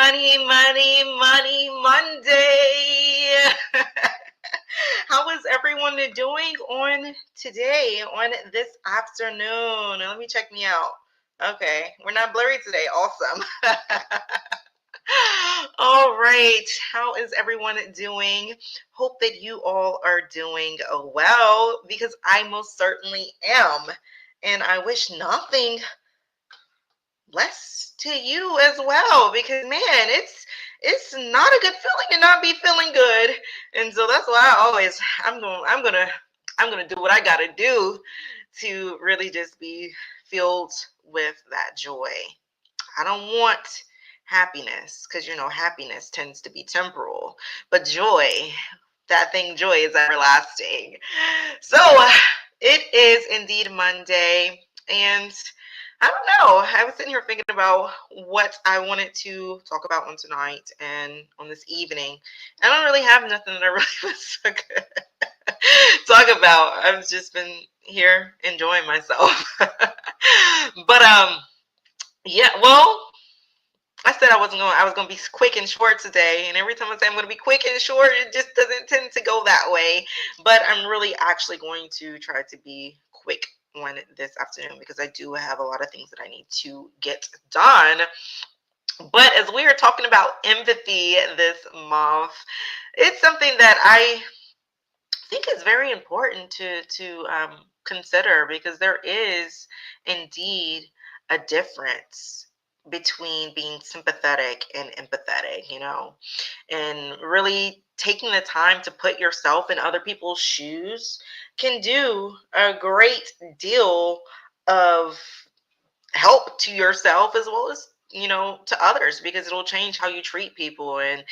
money, money, money Monday. How is everyone doing on today, on this afternoon? Let me check me out. Okay, we're not blurry today. Awesome. All right. How is everyone doing? Hope that you all are doing well because I most certainly am. And I wish nothing less to you as well because man, it's not a good feeling to not be feeling good. And so that's why I'm gonna do what I gotta do to really just be filled with that joy. I don't want happiness because happiness tends to be temporal, but joy, that thing joy is everlasting. So it is indeed Monday, and I don't know. I was sitting here thinking about what I wanted to talk about on tonight and on this evening. I don't really have nothing that I really was to talk about. I've just been here enjoying myself. But yeah, well, I said I was gonna be quick and short today, and every time I say I'm gonna be quick and short, it just doesn't tend to go that way. But I'm really actually going to try to be quick on this afternoon because I do have a lot of things that I need to get done. But as we are talking about empathy this month, it's something that I think is very important to consider because there is indeed a difference between being sympathetic and empathetic, and really taking the time to put yourself in other people's shoes can do a great deal of help to yourself as well as to others because it'll change how you treat people. And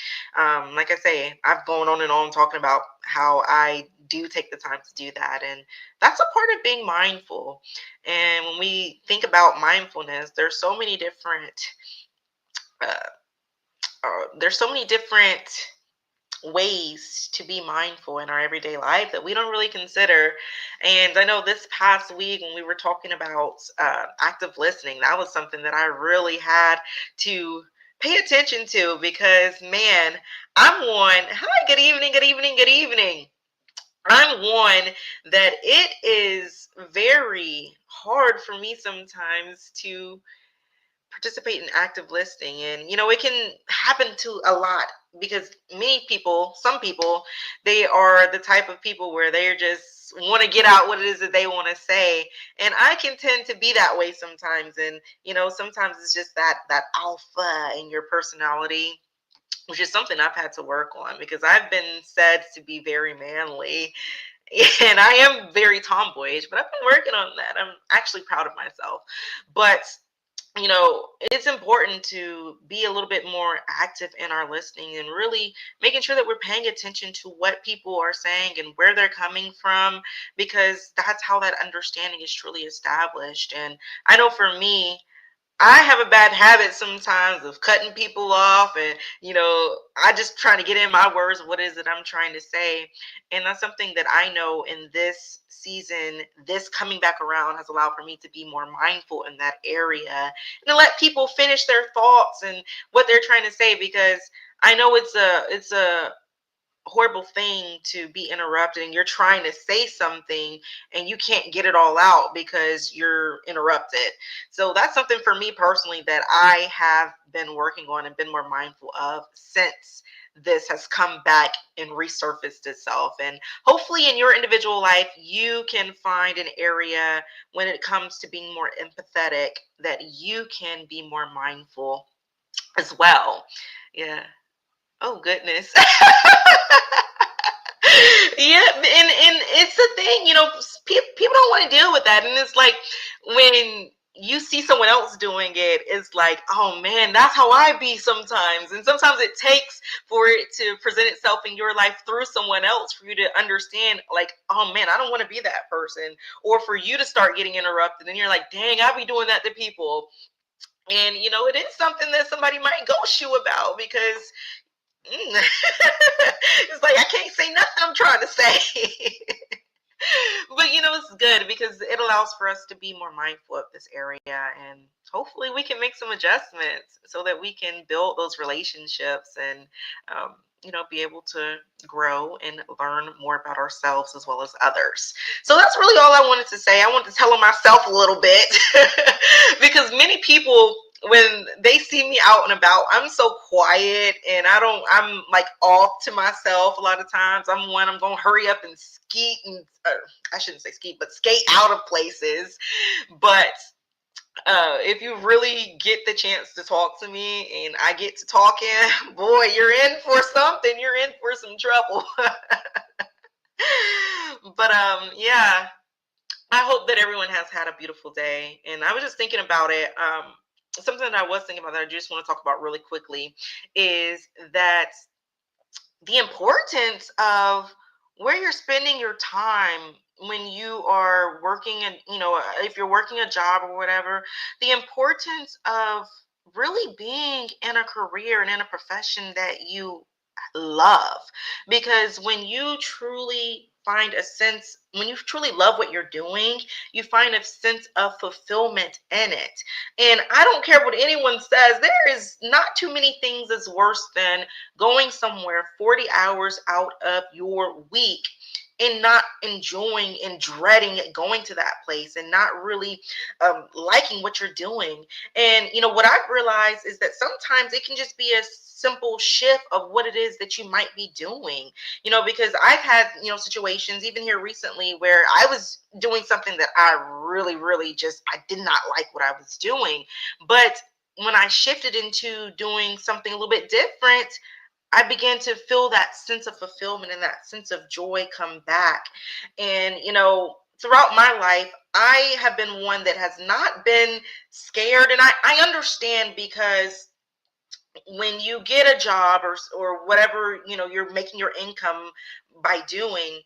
like I say, I've gone on and on talking about how I do take the time to do that, and that's a part of being mindful. And when we think about mindfulness, uh, there's so many different ways to be mindful in our everyday life that we don't really consider. And I know this past week when we were talking about active listening, that was something that I really had to pay attention to because, man, I'm one. Hi, good evening, good evening, good evening. I'm one that it is very hard for me sometimes to participate in active listening. And it can happen to a lot because some people, they are the type of people where they just want to get out what it is that they want to say. And I can tend to be that way sometimes. And sometimes it's just that alpha in your personality, which is something I've had to work on because I've been said to be very manly and I am very tomboyish, but I've been working on that. I'm actually proud of myself. But it's important to be a little bit more active in our listening and really making sure that we're paying attention to what people are saying and where they're coming from, because that's how that understanding is truly established. And I know for me, I have a bad habit sometimes of cutting people off, and I just trying to get in my words what is it I'm trying to say. And that's something that I know in this season, this coming back around has allowed for me to be more mindful in that area and to let people finish their thoughts and what they're trying to say, because I know it's a horrible thing to be interrupted and you're trying to say something and you can't get it all out because you're interrupted. So that's something for me personally that I have been working on and been more mindful of since this has come back and resurfaced itself. And hopefully in your individual life, you can find an area when it comes to being more empathetic that you can be more mindful as well. Yeah. Oh, goodness. Yeah, and it's the thing, people don't want to deal with that, and it's like when you see someone else doing it, it's like, oh man, that's how I be sometimes. And sometimes it takes for it to present itself in your life through someone else for you to understand, like, oh man, I don't want to be that person, or for you to start getting interrupted, and you're like, dang, I be doing that to people. And it is something that somebody might ghost you about because it's like I can't say nothing I'm trying to say. But it's good because it allows for us to be more mindful of this area. And hopefully we can make some adjustments so that we can build those relationships and be able to grow and learn more about ourselves as well as others. So that's really all I wanted to say. I wanted to tell on myself a little bit because many people, when they see me out and about, I'm so quiet and I'm like off to myself a lot of times. I'm going to hurry up and skeet and I shouldn't say skeet, but skate out of places. But if you really get the chance to talk to me and I get to talking, boy, you're in for something. You're in for some trouble. But yeah, I hope that everyone has had a beautiful day. And I was just thinking about it. Something that I was thinking about that I just want to talk about really quickly is that the importance of where you're spending your time when you are working, and if you're working a job or whatever, the importance of really being in a career and in a profession that you love. Because when you truly love what you're doing, you find a sense of fulfillment in it. And I don't care what anyone says, there is not too many things that's worse than going somewhere 40 hours out of your week and not enjoying and dreading going to that place and not really liking what you're doing. And what I've realized is that sometimes it can just be a simple shift of what it is that you might be doing. Because I've had situations even here recently where I was doing something that I really, really just I did not like what I was doing. But when I shifted into doing something a little bit different, I began to feel that sense of fulfillment and that sense of joy come back. And, throughout my life, I have been one that has not been scared. And I understand, because when you get a job or whatever, you're making your income by doing,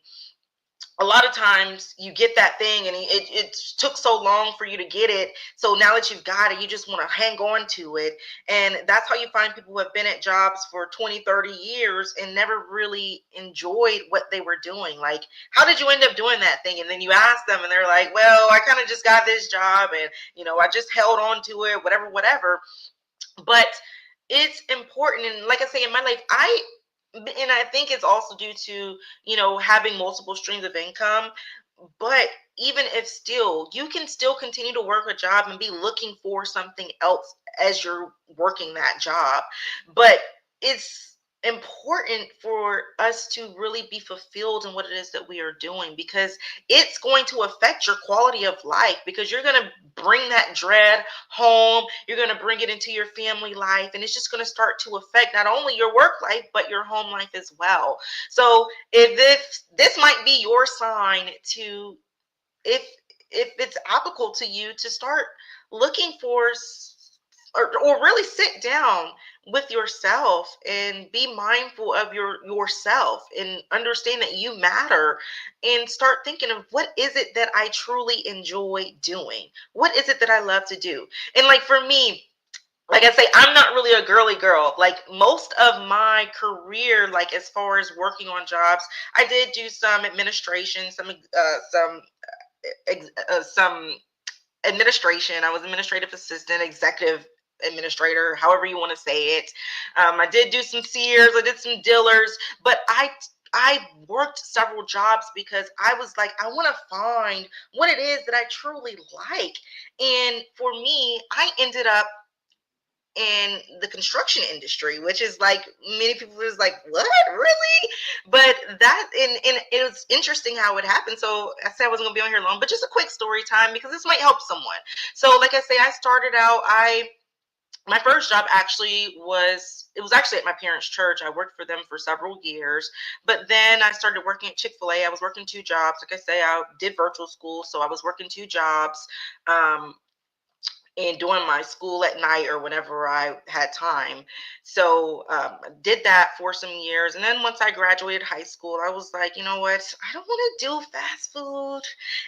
a lot of times you get that thing and it took so long for you to get it. So now that you've got it, you just want to hang on to it. And that's how you find people who have been at jobs for 20, 30 years and never really enjoyed what they were doing. Like, how did you end up doing that thing? And then you ask them and they're like, well, I kind of just got this job and, I just held on to it, whatever, whatever. But it's important. And like I say, in my life, I think it's also due to, having multiple streams of income. But even if still, you can still continue to work a job and be looking for something else as you're working that job. But it's important for us to really be fulfilled in what it is that we are doing, because it's going to affect your quality of life, because you're going to bring that dread home, you're going to bring it into your family life, and it's just going to start to affect not only your work life but your home life as well. So if this might be your sign to, if it's applicable to you, to start looking for or really sit down with yourself and be mindful of yourself and understand that you matter, and start thinking of what is it that I truly enjoy doing, what is it that I love to do. And like for me, like I say, I'm not really a girly girl. Like most of my career, like as far as working on jobs, I did do some administration, some administration. I was administrative assistant, executive administrator, however you want to say it. I did do some sears, I did some dealers, but I worked several jobs because I was like, I want to find what it is that I truly like. And for me, I ended up in the construction industry, which is like many people was like, what, really? But and it was interesting how it happened. So I said I wasn't gonna be on here long, but just a quick story time because this might help someone. So like I say, I started out, my first job actually was actually at my parents' church. I worked for them for several years, but then I started working at Chick-fil-A. I was working two jobs. Like I say, I did virtual school, so I was working two jobs. And doing my school at night or whenever I had time. So I did that for some years. And then once I graduated high school, I was like, you know what? I don't want to do fast food.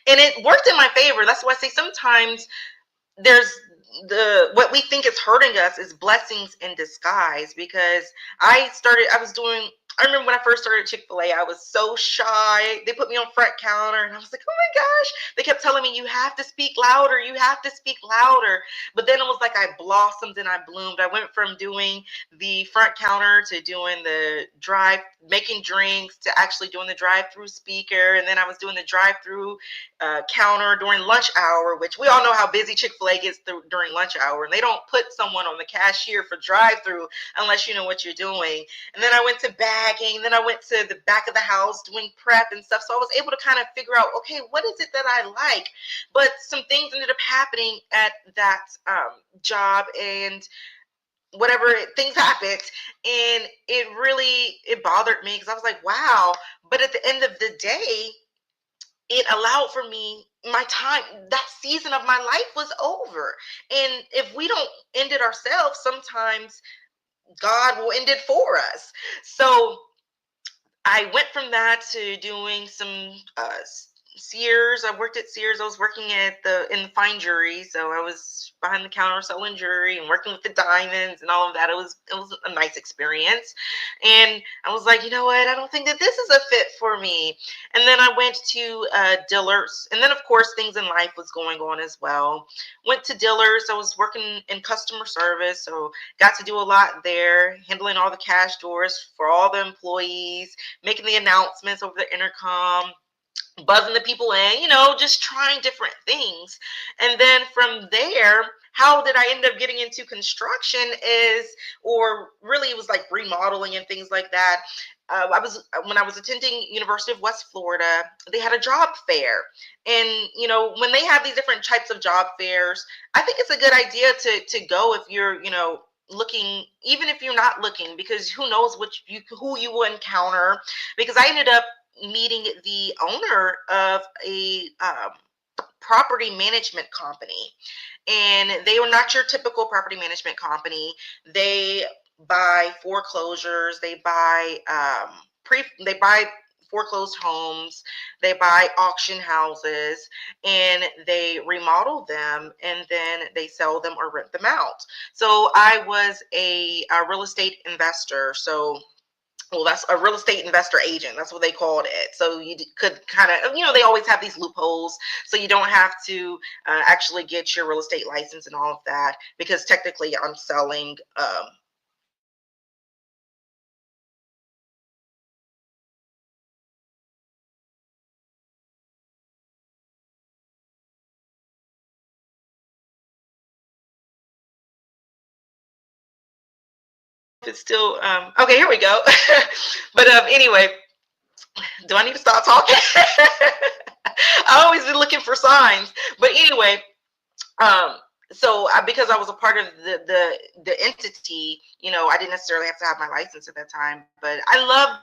And it worked in my favor. That's why I say sometimes there's what we think is hurting us is blessings in disguise, because I was doing I remember when I first started Chick-fil-A, I was so shy. They put me on front counter and I was like, oh my gosh. They kept telling me, you have to speak louder. You have to speak louder. But then it was like I blossomed and I bloomed. I went from doing the front counter to doing the making drinks to actually doing the drive-through speaker. And then I was doing the drive-through counter during lunch hour, which we all know how busy Chick-fil-A gets during lunch hour. And they don't put someone on the cashier for drive-through unless you know what you're doing. And then I went to bagging. Then I went to the back of the house doing prep and stuff. So I was able to kind of figure out, okay, what is it that I like? But some things ended up happening at that job, and whatever things happened, and it bothered me because I was like, wow. But at the end of the day, it allowed for me my time. That season of my life was over. And if we don't end it ourselves, sometimes God will end it for us. So I went from that to doing some Sears. I worked at Sears. I was working in the fine jewelry, so I was behind the counter selling jewelry and working with the diamonds and all of that. It was a nice experience, and I was like, you know what? I don't think that this is a fit for me. And then I went to Dillard's, and then of course things in life was going on as well. Went to Dillard's. I was working in customer service, so got to do a lot there, handling all the cash doors for all the employees, making the announcements over the intercom, buzzing the people in, just trying different things. And then from there, how did I end up getting into construction or really it was like remodeling and things like that. When I was attending University of West Florida, they had a job fair. And, when they have these different types of job fairs, I think it's a good idea to go if you're, looking, even if you're not looking, because who knows who you will encounter. Because I ended up meeting the owner of a property management company, and they were not your typical property management company. They buy foreclosures, they buy foreclosed homes, they buy auction houses, and they remodel them, and then they sell them or rent them out. So I was a real estate investor. So, well, that's a real estate investor agent. That's what they called it. So you could kind of, they always have these loopholes. So you don't have to actually get your real estate license and all of that, because technically I'm selling it's still okay, here we go. But anyway, do I need to stop talking? I always be looking for signs. But anyway, um so because I was a part of the entity, I didn't necessarily have to have my license at that time, but I love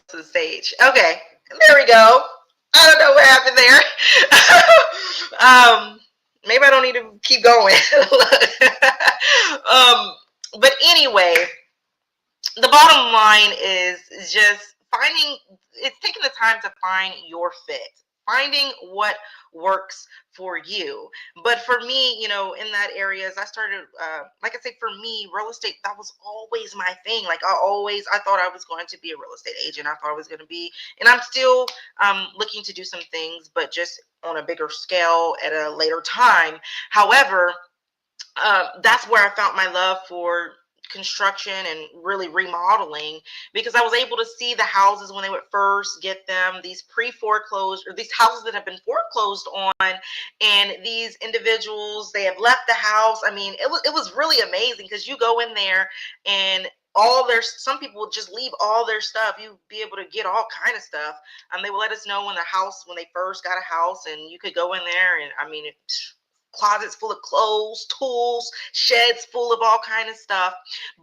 to the stage. Okay, there we go. I don't know what happened there. Maybe I don't need to keep going. But anyway, the bottom line is just it's taking the time to find your fit. finding what works for you. But for me, in that area, as I started, like I say, for me, real estate, that was always my thing. Like I thought I was going to be a real estate agent. I thought I was going to be, and I'm still looking to do some things, but just on a bigger scale at a later time. However, that's where I found my love for construction and really remodeling, because I was able to see the houses when they would first get them, these pre-foreclosed, or these houses that have been foreclosed on, and these individuals, they have left the house. I mean, it was really amazing, because you go in there and some people would just leave all their stuff. You'd be able to get all kind of stuff. They would let us know when they first got a house, and you could go in there, and I mean, closets full of clothes, tools, sheds full of all kind of stuff.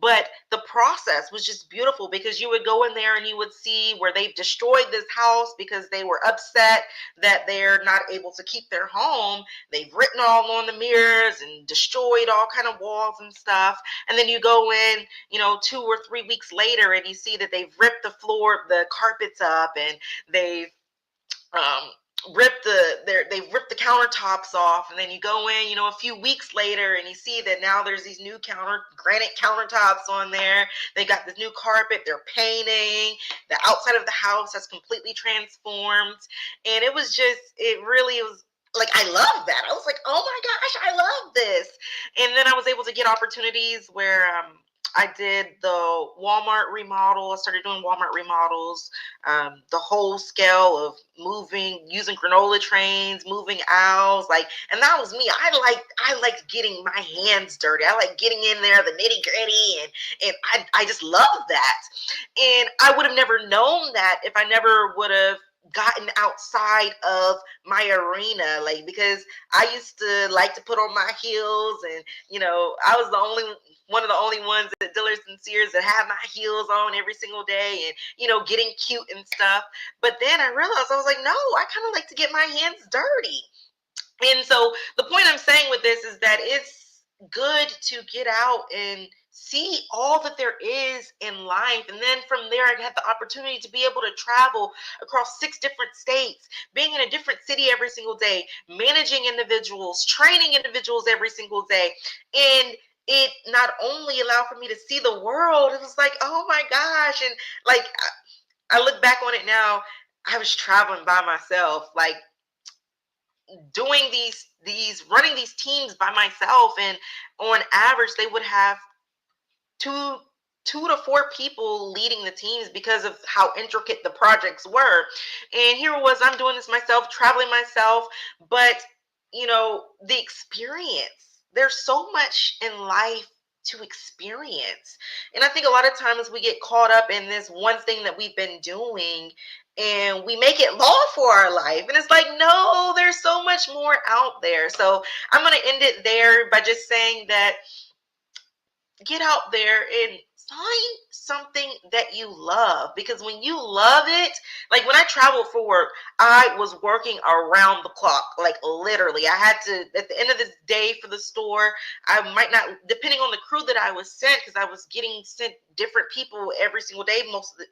But the process was just beautiful, because you would go in there and you would see where they've destroyed this house because they were upset that they're not able to keep their home. They've written all on the mirrors and destroyed all kind of walls and stuff. And then you go in, 2 or 3 weeks later, and you see that they've ripped the carpets up, and they've um, they've ripped the countertops off. And then you go in, a few weeks later, and you see that now there's these new granite countertops on there. They got this new carpet. They're painting. The outside of the house has completely transformed, and it really was. Like, I love that. I was like, oh my gosh, I love this. And then I was able to get opportunities where I did the Walmart remodel. I started doing Walmart remodels, the whole scale of using granola trains, moving aisles, and that was me. I liked getting my hands dirty. I like getting in there, the nitty gritty, and I just love that. And I would have never known that if I never would have gotten outside of my arena, because I used to like to put on my heels, and I was one of the only ones at Dillard's and Sears that had my heels on every single day, and getting cute and stuff. But then I realized, I was like, no, I kind of like to get my hands dirty. And so the point I'm saying with this is that it's good to get out and see all that there is in life. And then from there, I had the opportunity to be able to travel across 6 different states, being in a different city every single day, managing individuals, training individuals every single day. And it not only allowed for me to see the world, it was like, oh my gosh. And like, I look back on it now, I was traveling by myself, like doing running these teams by myself. And on average, they would have two to four people leading the teams, because of how intricate the projects were. And here it was, I'm doing this myself, traveling myself. But the experience, there's so much in life to experience. And I think a lot of times we get caught up in this one thing that we've been doing, and we make it law for our life. And it's like, no, there's so much more out there. So I'm going to end it there by just saying that get out there and find something that you love, because when you love it, like when I traveled for work, I was working around the clock, like literally. I had to, at the end of the day for the store, I might not, depending on the crew that I was sent, because I was getting sent different people every single day,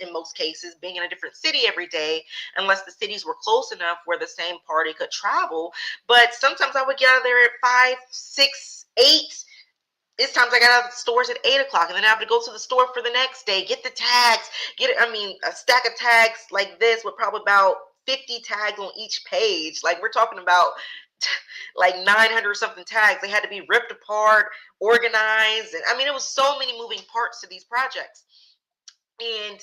in most cases, being in a different city every day, unless the cities were close enough where the same party could travel. But sometimes I would get out of there at 5, 6, 8. It's times I got out of the stores at 8 o'clock, and then I have to go to the store for the next day, get the tags, a stack of tags like this with probably about 50 tags on each page. Like, we're talking about like 900 something tags. They had to be ripped apart, organized. And I mean, it was so many moving parts to these projects. And,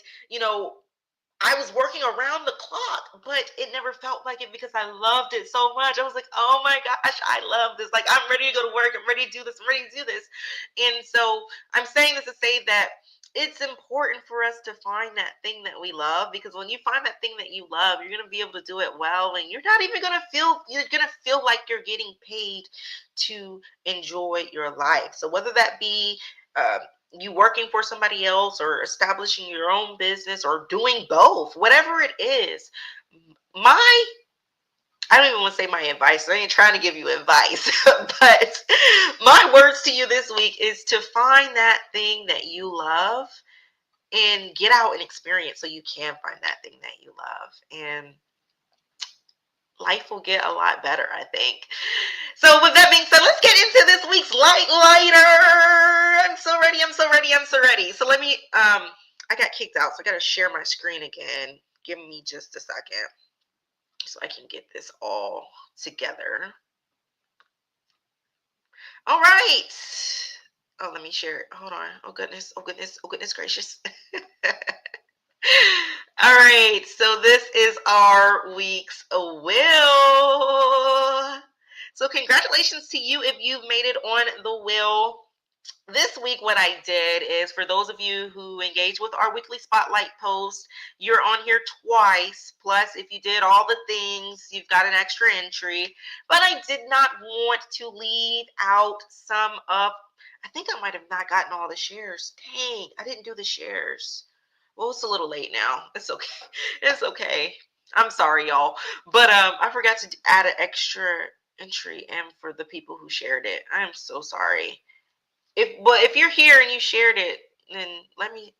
I was working around the clock, but it never felt like it, because I loved it so much. I was like, oh my gosh, I love this. Like, I'm ready to go to work. I'm ready to do this. I'm ready to do this. And so I'm saying this to say that it's important for us to find that thing that we love, because when you find that thing that you love, you're going to be able to do it well. And you're not even going to you're going to feel like you're getting paid to enjoy your life. So whether that be, you working for somebody else, or establishing your own business, or doing both, whatever it is, I don't even want to say my advice. I ain't trying to give you advice, but my words to you this week is to find that thing that you love and get out and experience, so you can find that thing that you love. And life will get a lot better, I think. So with that being said, let's get into this week's lighter. I'm so ready. I'm so ready. I'm so ready. So let me I got kicked out, so I gotta share my screen again. Give me just a second so I can get this all together. All right. Oh, let me share it. Hold on. Oh goodness. Oh goodness. Oh goodness gracious. All right. So this is our week's will. So congratulations to you if you've made it on the will. This week, what I did is, for those of you who engage with our weekly spotlight post, you're on here twice. Plus, if you did all the things, you've got an extra entry. But I did not want to leave out some of, I think I might have not gotten all the shares. Dang, I didn't do the shares. Well, it's a little late now. It's okay. It's okay. I'm sorry, y'all. But I forgot to add an extra entry in for the people who shared it. I am so sorry. If you're here and you shared it, then let me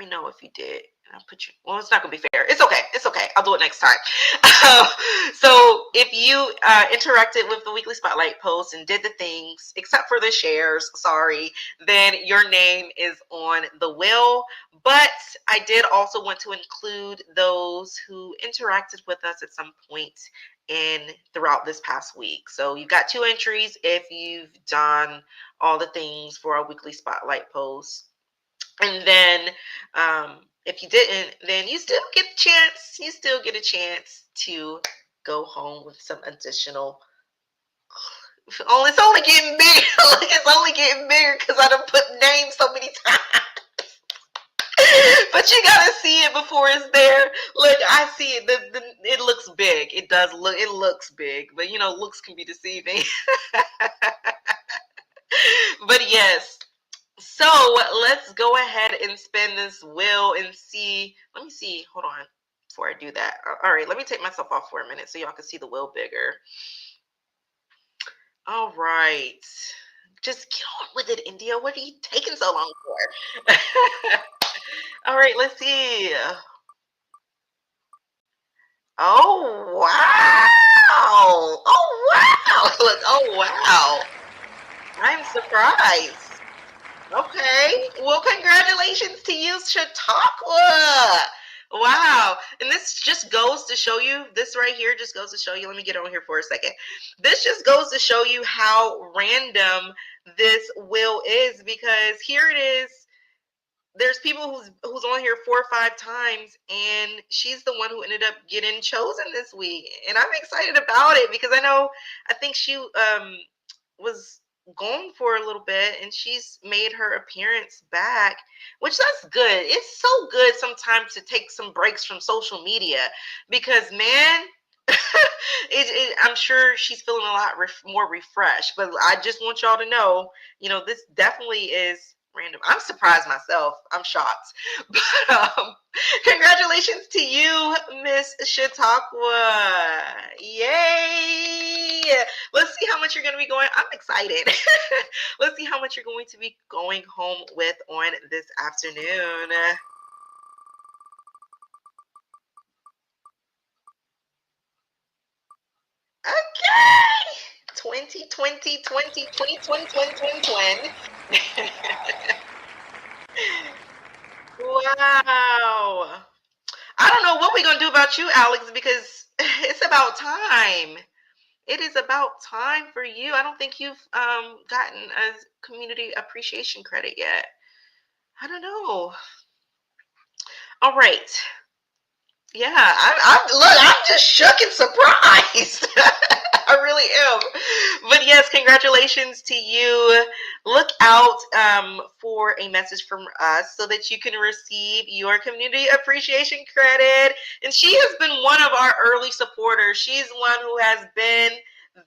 know if you did. And I'll put you. Well, it's not gonna be fair. It's okay. It's okay. I'll do it next time. So if you interacted with the weekly spotlight post and did the things, except for the shares, sorry, then your name is on the will. But I did also want to include those who interacted with us at some point in throughout this past week. So you've got two entries if you've done all the things for our weekly spotlight post. And then if you didn't, then you still get a chance. You still get a chance to go home with some additional. Oh, it's only getting bigger. It's only getting bigger because I done put names so many times. But you gotta see it before it's there. Look, I see it. It looks big. It does look. It looks big, but looks can be deceiving. But yes. So let's go ahead and spin this wheel and see. Let me see. Hold on. Before I do that. All right. Let me take myself off for a minute so y'all can see the wheel bigger. All right. Just get on with it, India. What are you taking so long for? All right. Let's see. Oh, wow. Oh, wow. Look. Oh, wow. I'm surprised. Okay. Well, congratulations to you, Chautauqua. Wow. And this just goes to show you, this right here just goes to show you, let me get on here for a second. This just goes to show you how random this will is, because here it is. There's people who's on here 4 or 5 times, and she's the one who ended up getting chosen this week. And I'm excited about it because I think she was gone for a little bit, and she's made her appearance back, which that's good. It's so good sometimes to take some breaks from social media because, man, I'm sure she's feeling a lot more refreshed. But I just want y'all to know, this definitely is random. I'm surprised myself. I'm shocked. But congratulations to you, Miss Chautauqua. Yay! Let's see how much you're going to be going. I'm excited. Let's see how much you're going to be going home with on this afternoon. Okay. 20, 20, 20, 20, 20, 20, 20, 20. Wow. I don't know what we're going to do about you, Alex, because it's about time. It is about time for you. I don't think you've gotten a community appreciation credit yet. I don't know. All right. Yeah, I'm just shook and surprised. I really am. But yes, congratulations to you. Look out for a message from us so that you can receive your community appreciation credit. And she has been one of our early supporters. She's one who has been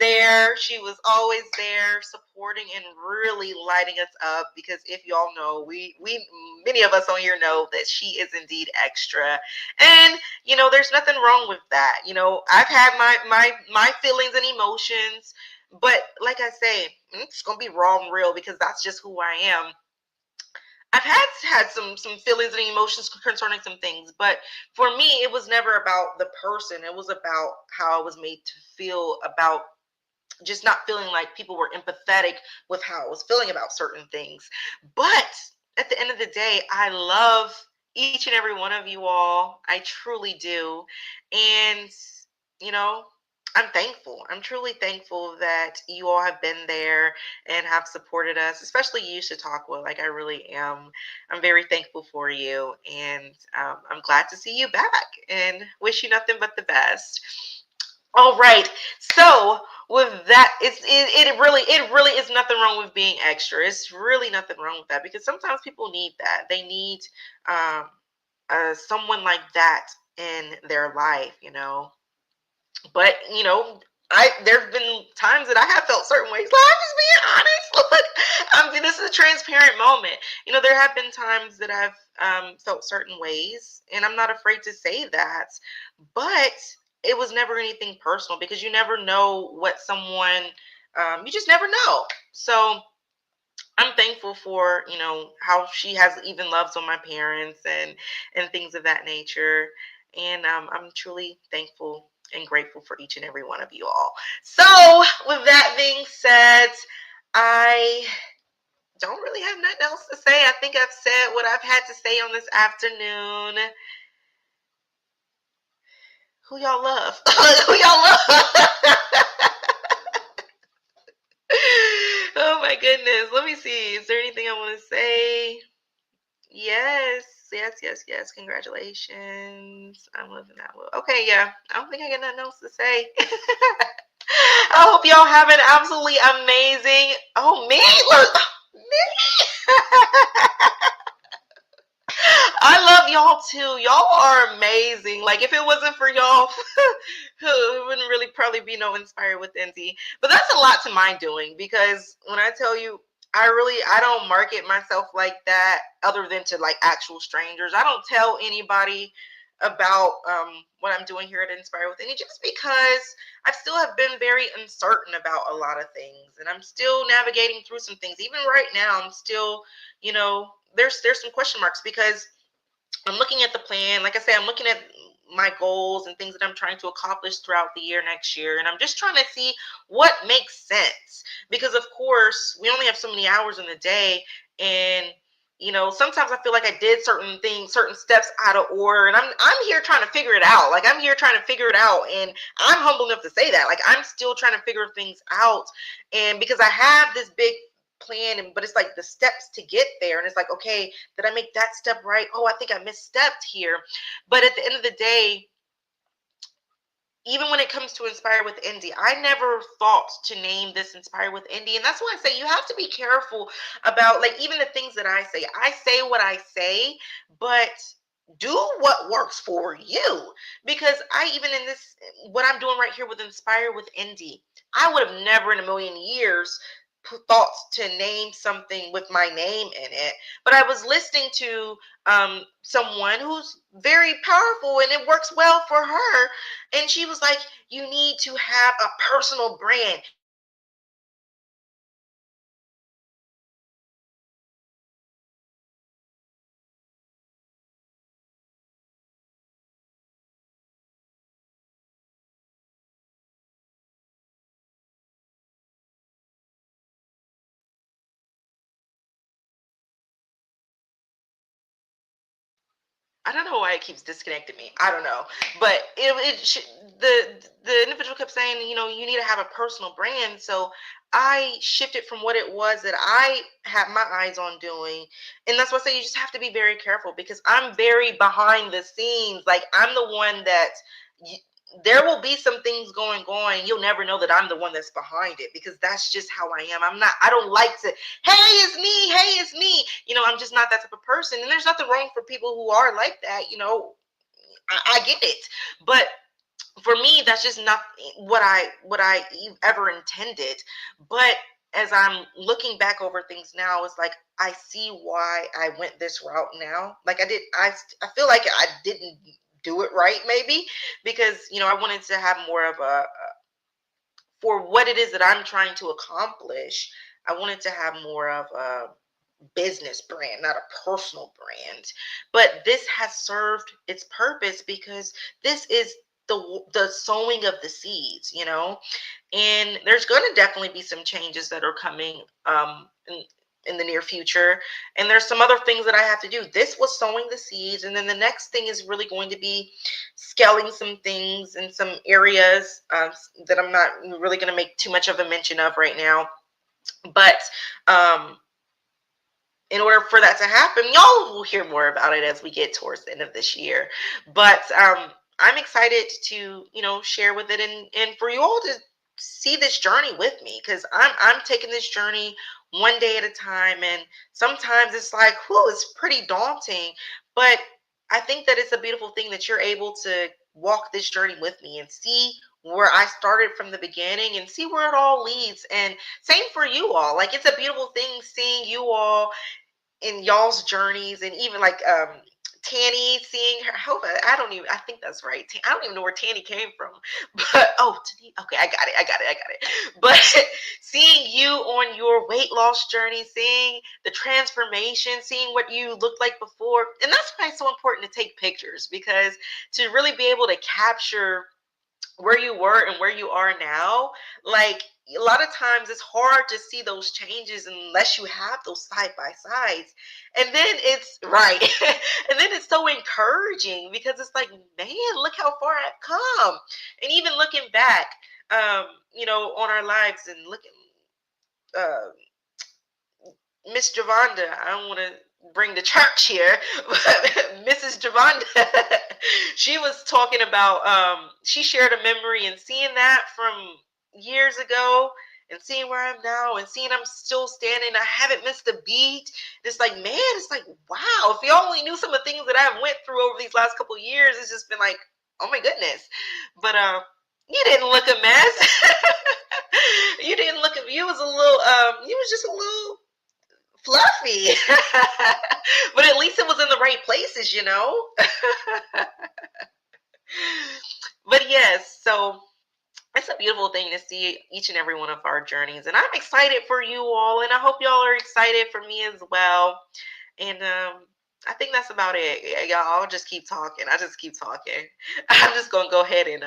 there. She was always there supporting and really lighting us up, because if y'all know, we many of us on here know that she is indeed extra. And there's nothing wrong with that. I've had my feelings and emotions, but like I say, it's gonna be raw and real because that's just who I am. I've had some feelings and emotions concerning some things, but for me, it was never about the person. It was about how I was made to feel about just not feeling like people were empathetic with how I was feeling about certain things. But at the end of the day, I love each and every one of you all. I truly do. And, you know, I'm thankful. I'm truly thankful that you all have been there and have supported us, especially you, Chautauqua. Like, I really am. I'm very thankful for you. And I'm glad to see you back and wish you nothing but the best. All right. So with that, it really is nothing wrong with being extra. It's really nothing wrong with that because sometimes people need that. They need um, someone like that in their life. But I there've been times that I have felt certain ways. Like, I'm just being honest. Look, this is a transparent moment. There have been times that I've felt certain ways, and I'm not afraid to say that. But it was never anything personal because you never know what someone. You just never know. So I'm thankful for how she has even loves on my parents and things of that nature, and I'm truly thankful and grateful for each and every one of you all. So with that being said, I don't really have nothing else to say. I think I've said what I've had to say on this afternoon. Who y'all love? Who y'all love? Oh my goodness. Let me see. Is there anything I want to say? Yes, yes, yes, yes. Congratulations. I'm living that well. Okay, yeah. I don't think I got nothing else to say. I hope y'all have an absolutely amazing. Oh, me? Look, me. I love y'all too. Y'all are amazing. Like, if it wasn't for y'all, it wouldn't really probably be no Inspired with Indy. But that's a lot to my doing because when I tell you, I don't market myself like that other than to like actual strangers. I don't tell anybody about what I'm doing here at Inspire with Indy just because I still have been very uncertain about a lot of things and I'm still navigating through some things. Even right now, I'm still, there's some question marks because I'm looking at the plan. Like I say, I'm looking at my goals and things that I'm trying to accomplish throughout the year next year. And I'm just trying to see what makes sense. Because of course, we only have so many hours in the day. And sometimes I feel like I did certain things, certain steps out of order. And I'm here trying to figure it out. Like I'm here trying to figure it out. And I'm humble enough to say that. Like I'm still trying to figure things out. And because I have this big plan but it's like the steps to get there and it's like, okay, did I make that step right? Oh, I think I misstepped here. But at the end of the day, even when it comes to Inspire with Indy, I never thought to name this Inspire with Indy. And that's why I say you have to be careful about like even the things that I say. I say what I say, but do what works for you. Because I even in this what I'm doing right here with Inspire with Indy, I would have never in a million years thought to name something with my name in it. But I was listening to someone who's very powerful and it works well for her, and she was like, you need to have a personal brand. I don't know why it keeps disconnecting me. I don't know, but the individual kept saying, you need to have a personal brand. So I shifted from what it was that I had my eyes on doing, and that's why I say you just have to be very careful because I'm very behind the scenes. Like I'm the one that. There will be some things going on. You'll never know that I'm the one that's behind it because that's just how I am. I don't like to, hey, it's me. Hey, it's me. I'm just not that type of person. And there's nothing wrong for people who are like that. I get it. But for me, that's just not what I ever intended. But as I'm looking back over things now, it's like I see why I went this route now. Like I feel like I didn't do it right, maybe because I wanted to have more of a for what it is that I'm trying to accomplish. I wanted to have more of a business brand, not a personal brand. But this has served its purpose because this is the sowing of the seeds, and there's going to definitely be some changes that are coming in the near future. And there's some other things that I have to do. This was sowing the seeds. And then the next thing is really going to be scaling some things in some areas that I'm not really going to make too much of a mention of right now. But um, in order for that to happen, y'all will hear more about it as we get towards the end of this year. But I'm excited to, share with it, and for you all to see this journey with me, because I'm taking this journey one day at a time. And sometimes it's like, whoo, it's pretty daunting. But I think that it's a beautiful thing that you're able to walk this journey with me and see where I started from the beginning and see where it all leads. And same for you all. Like, it's a beautiful thing seeing you all in y'all's journeys, and even like Tanny, seeing her. I don't even. I think that's right. I don't even know where Tanny came from, but okay, I got it. But seeing you on your weight loss journey, seeing the transformation, seeing what you looked like before, and that's why it's so important to take pictures, because to really be able to capture where you were and where you are now, like, a lot of times it's hard to see those changes unless you have those side by sides. And then it's right. And then it's so encouraging, because it's like, man, look how far I've come. And even looking back, on our lives, and looking, uh, Miss Javonda, I don't want to bring the church here, but Mrs. Javonda, she was talking about, she shared a memory, and seeing that from years ago, and seeing where I'm now, and seeing I'm still standing, I haven't missed a beat. It's like, man, it's like, wow, if you only knew some of the things that I've went through over these last couple of years, it's just been like, oh my goodness. But you didn't look a mess. You was a little, you was just a little fluffy. But at least it was in the right places. But yes, so it's a beautiful thing to see each and every one of our journeys. And I'm excited for you all, and I hope y'all are excited for me as well. And I think that's about it. Yeah, y'all, I'll just keep talking. I just keep talking. I'm just gonna go ahead and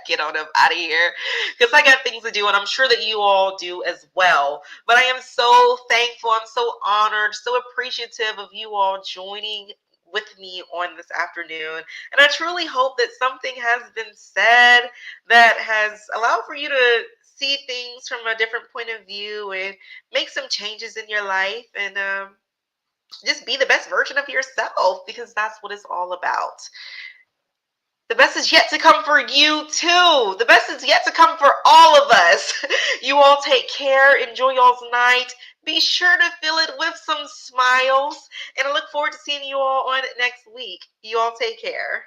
get on up out of here, because I got things to do, and I'm sure that you all do as well. But I am so thankful. I'm so honored, so appreciative of you all joining with me on this afternoon. And I truly hope that something has been said that has allowed for you to see things from a different point of view, and make some changes in your life, and just be the best version of yourself, because that's what it's all about. The best is yet to come for you too. The best is yet to come for all of us. You all take care. Enjoy y'all's night. Be sure to fill it with some smiles. And I look forward to seeing you all on next week. You all take care.